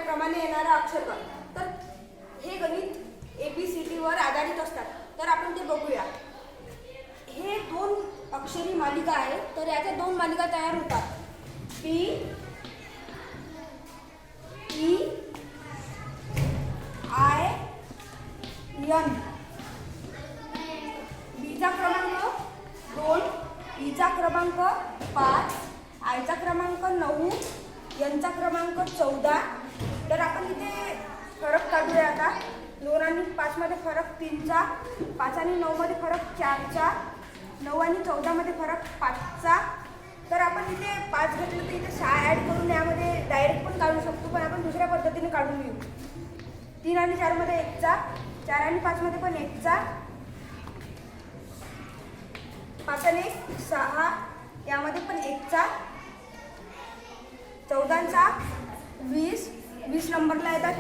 क्रमाने येणारा अक्षरगण. तर हे गणित ABCD वर आधारित असतात. तर आपण ते बघूया. हे 2 अक्षरी मालिका आहे. तर याच्या 2 मालिका तयार होतात. P E I N. बीचा क्रमांक 2, ईचा क्रमांक 5, आयचा क्रमांक 9, यांचा क्रमांक 14. तर आपण इथे फरक काढूया आता. 2 आणि 5 मध्ये फरक 3चा, 5 आणि 9 मध्ये फरक 4चा, 9 आणि 14 मध्ये फरक 5चा. तर आपण इथे 5 घेतलं तर इथे 6 ॲड करून यामध्ये डायरेक्ट पण काढू शकतो, पण आपण दुसऱ्या पद्धतीने काढून घेऊ. 3 आणि 4 मध्ये 1चा, 4 आणि 5 मध्ये पण 1चा, 5 आणि 6 यामध्ये पण 1चा, 14चा 20, 20 नंबरला येतात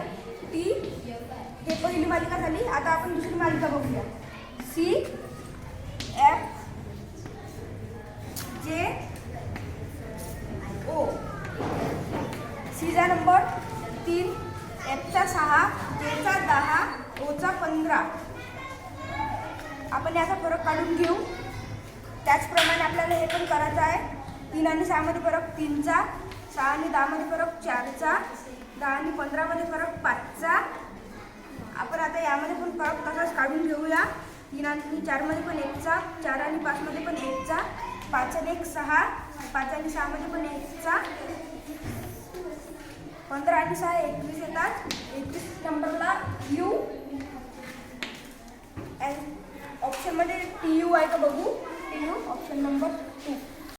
T. हे पहिली मालिका झाली. आता आपण दुसरी मालिका बघूया. C F J O. Cचा नंबर 3, Fचा 6, Jचा 10, Oचा 15. आपण याचा फरक काढून घेऊ. त्याचप्रमाणे आपल्याला हे पण करायचं आहे. 3 आणि 6 मध्ये फरक 3चा, 6 आणि 10 मध्ये फरक 4चा, 10 आणि 15 मध्ये फरक 5चा. आपण आता यामध्ये पण फरक तसाच काढून घेऊया. 3 आणि 4 मध्ये पण 1चा, 4 आणि 5 मध्ये पण 1चा, 5 आणि 1 6, 5 आणि 6 मध्ये पण 1चा, 15 आणि 6 21 येतात. 21 नंबरला U. ऑप्शनमध्ये TU आहे का बघू. TU option number